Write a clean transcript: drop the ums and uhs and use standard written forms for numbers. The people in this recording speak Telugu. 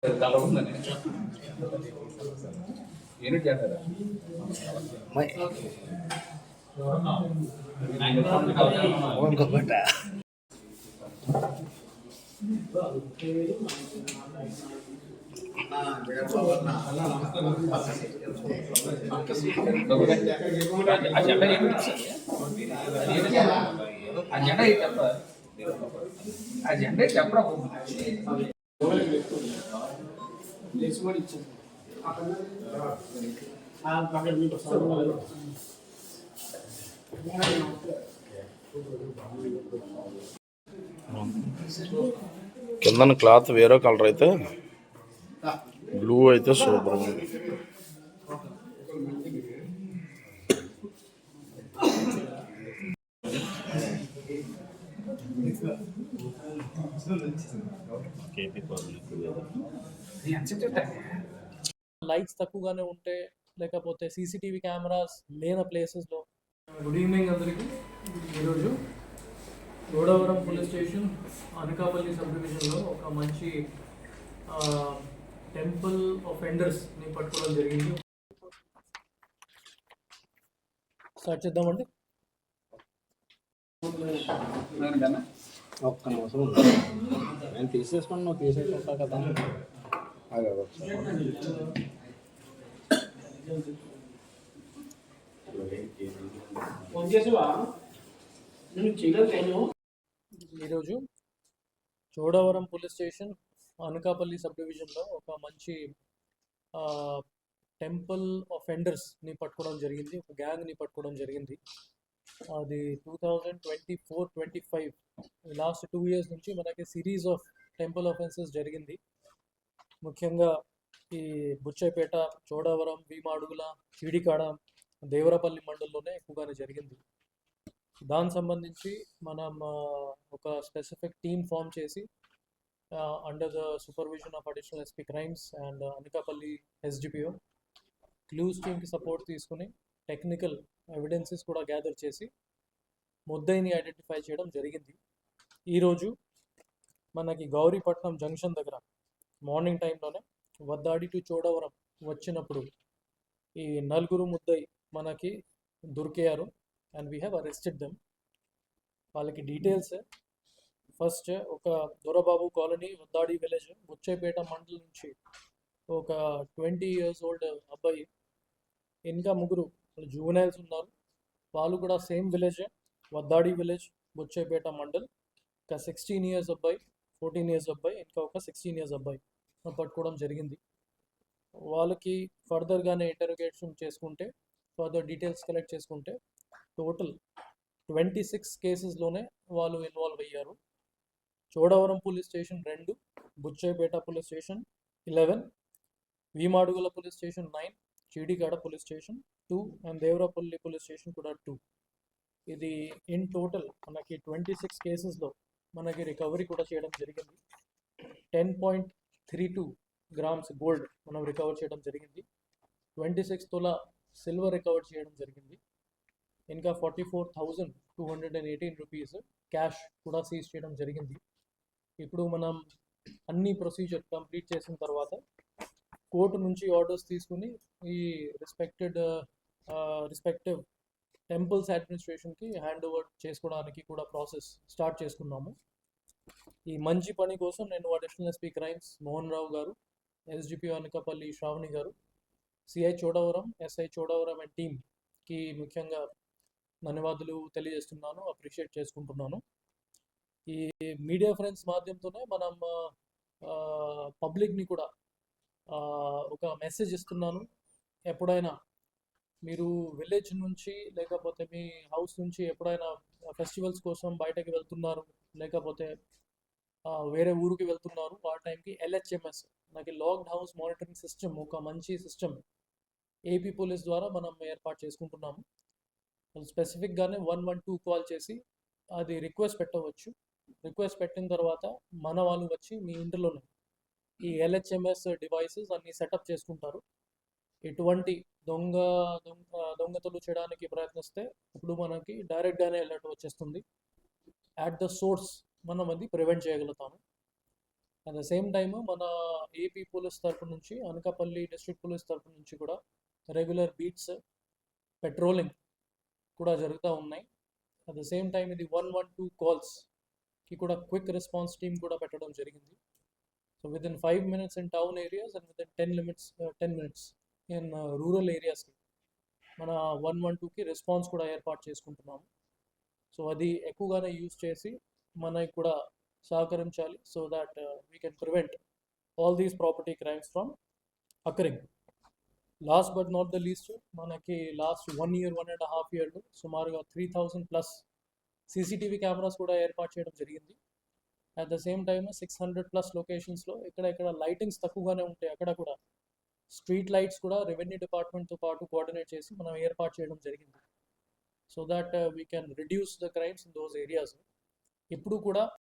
kalau mana ini dia ada orang kepada agenda itu agenda itu apa agenda itu apa కిందన క్లాత్ వేరే కలర్ అయితే బ్లూ అయితే సూపర్ ఉంది. లైట్స్ తక్కువగానే ఉంటే లేకపోతే సీసీటీవీ కెమెరాస్ లేని ప్లేసెస్లో. గుడ్ ఈవినింగ్ అందరికీ. ఈరోజు గోడవరం పోలీస్ స్టేషన్ అనకాపల్లి సబ్ డివిజన్లో ఒక మంచి టెంపుల్ ఆఫెండర్స్ని పట్టుకోవడం జరిగింది. స్టార్ట్ చేద్దామండి. ఒక్క నిమిషం నేను తీసేసుకుని నువ్వు తీసేసుకుంటా కదా. ఈరోజు Chodavaram police station Anakapalli sub డివిజన్లో ఒక మంచి టెంపుల్ ఆఫెండర్స్ని పట్టుకోవడం జరిగింది. ఒక గ్యాంగ్ని పట్టుకోవడం జరిగింది. అది 2024-25 లాస్ట్ 2 years నుంచి మనకి సిరీస్ ఆఫ్ టెంపుల్ ఆఫెన్సెస్ జరిగింది. ముఖ్యంగా ఈ బుచ్చైపేట, చోడవరం, భీమాడుగుల, చీడికాడ, దేవరపల్లి మండలంలోనే ఎక్కువగానే జరిగింది. దానికి సంబంధించి మనం ఒక స్పెసిఫిక్ టీమ్ ఫామ్ చేసి under the supervision of additional SP crimes and Anakapalli SDPO clues టీమ్కి సపోర్ట్ తీసుకుని టెక్నికల్ ఎవిడెన్సెస్ కూడా గ్యాదర్ చేసి ముద్దాయిని ఐడెంటిఫై చేయడం జరిగింది. ఈరోజు మనకి గౌరీపట్నం జంక్షన్ దగ్గర మార్నింగ్ టైంలోనే వద్దాడి టు చోడవరం వచ్చినప్పుడు ఈ నలుగురు ముద్దాయి మనకి దొరికారు and we have arrested them. వాళ్ళకి డీటెయిల్స్ ఫస్ట్ ఒక దొరబాబు కాలనీ, వద్దాడి విలేజ్, బుచ్చైపేట మండలం నుంచి ఒక 20 years old అబ్బాయి, ఇంకా ముగ్గురు జూనైల్స్ ఉన్నారు. వాళ్ళు కూడా సేమ్ విలేజే, వద్దాడి విలేజ్, బుచ్చైపేట మండల్. ఇంకా 16 years అబ్బాయి, 14 years అబ్బాయి, ఇంకా ఒక 16 years అబ్బాయి పట్టుకోవడం జరిగింది. వాళ్ళకి ఫర్దర్గానే ఇంటరోగేషన్ చేసుకుంటే, ఫర్దర్ డీటెయిల్స్ కలెక్ట్ చేసుకుంటే టోటల్ 26 కేసెస్లోనే వాళ్ళు ఇన్వాల్వ్ అయ్యారు. Chodavaram police station 2, Buchaiahpeta police station 11, Veemadugula police station 9, Cheedikada police station 2 and Devarapalli police station కూడా 2. ఇది ఇన్ టోటల్ మనకి 26 కేసెస్లో మనకి రికవరీ కూడా చేయడం జరిగింది. 10.32 grams గోల్డ్ మనం రికవర్ చేయడం జరిగింది. 26 తులా సిల్వర్ రికవర్ చేయడం జరిగింది. ఇంకా 44,218 రూపీస్ క్యాష్ కూడా సీజ్ చేయడం జరిగింది. ఇప్పుడు మనం అన్ని ప్రొసీజర్ కంప్లీట్ చేసిన తర్వాత కోర్టు నుంచి ఆర్డర్స్ తీసుకుని ఈ రెస్పెక్టివ్ టెంపుల్స్ అడ్మినిస్ట్రేషన్కి హ్యాండ్ ఓవర్ చేసుకోవడానికి కూడా ప్రాసెస్ స్టార్ట్ చేసుకున్నాము. ఈ మంచి పని కోసం నేను additional SP crimes Mohan Rao గారు, ఎస్డిపిఓ అనకాపల్లి శ్రావణి గారు, CI Chodavaram, SI Chodavaram and టీమ్కి ముఖ్యంగా ధన్యవాదాలు తెలియజేస్తున్నాను, అప్రిషియేట్ చేసుకుంటున్నాను. ఈ మీడియా ఫ్రెండ్స్ మాధ్యమంతోనే మనం పబ్లిక్ని కూడా ఒక మెసేజ్ ఇస్తున్నాను. ఎప్పుడైనా మీరు విలేజ్ నుంచి లేకపోతే మీ హౌస్ నుంచి ఎప్పుడైనా ఫెస్టివల్స్ కోసం బయటకి వెళ్తున్నారు, లేకపోతే వేరే ఊరికి వెళ్తున్నారు, ఆ టైంకి LHMS మనకి లాక్డ్ హౌస్ మానిటరింగ్ సిస్టమ్, ఒక మంచి సిస్టమ్ ఏపీ పోలీస్ ద్వారా మనం ఏర్పాటు చేసుకుంటున్నాము. స్పెసిఫిక్గానే 112 కాల్ చేసి అది రిక్వెస్ట్ పెట్టవచ్చు. రిక్వెస్ట్ పెట్టిన తర్వాత మన వాళ్ళు వచ్చి మీ ఇంటిలోనే ఈ LHMS డివైసెస్ అన్ని సెటప్ చేసుకుంటారు. ఎటువంటి దొంగతలు చేయడానికి ప్రయత్నిస్తే ఇప్పుడు మనకి డైరెక్ట్గానే అలర్ట్ వచ్చేస్తుంది. అట్ ద సోర్స్ మనం అది ప్రివెంట్ చేయగలుగుతాము. అట్ ద సేమ్ టైమ్ మన ఏపీ పోలీస్ తరపు నుంచి, అనకాపల్లి డిస్ట్రిక్ట్ పోలీస్ తరపు నుంచి కూడా రెగ్యులర్ బీట్స్, పెట్రోలింగ్ కూడా జరుగుతూ ఉన్నాయి. అట్ ద సేమ్ టైం ఇది 112 కాల్స్కి కూడా క్విక్ రెస్పాన్స్ టీమ్ కూడా పెట్టడం జరిగింది. So within 5 minutes in town areas and within 10 minutes in rural ఏరియాస్కి మన 112కి రెస్పాన్స్ కూడా ఏర్పాటు చేసుకుంటున్నాము. సో అది ఎక్కువగానే యూజ్ చేసి మనకి కూడా సహకరించాలి, so that we can prevent all these property crimes from occurring. Last but not the least, మనకి లాస్ట్ 1 year 1.5 yearలో సుమారుగా 3000+ సీసీటీవీ కెమెరాస్ కూడా ఏర్పాటు చేయడం జరిగింది. అట్ ద సేమ్ టైమ్ 600+ లొకేషన్స్లో ఎక్కడెక్కడ లైటింగ్స్ తక్కువగానే ఉంటాయి అక్కడ కూడా స్ట్రీట్ లైట్స్ కూడా రెవెన్యూ డిపార్ట్మెంట్తో పాటు కోఆర్డినేట్ చేసి మనం ఏర్పాటు చేయడం జరిగింది. So that we can reduce the crimes in those areas. ఇప్పుడు కూడా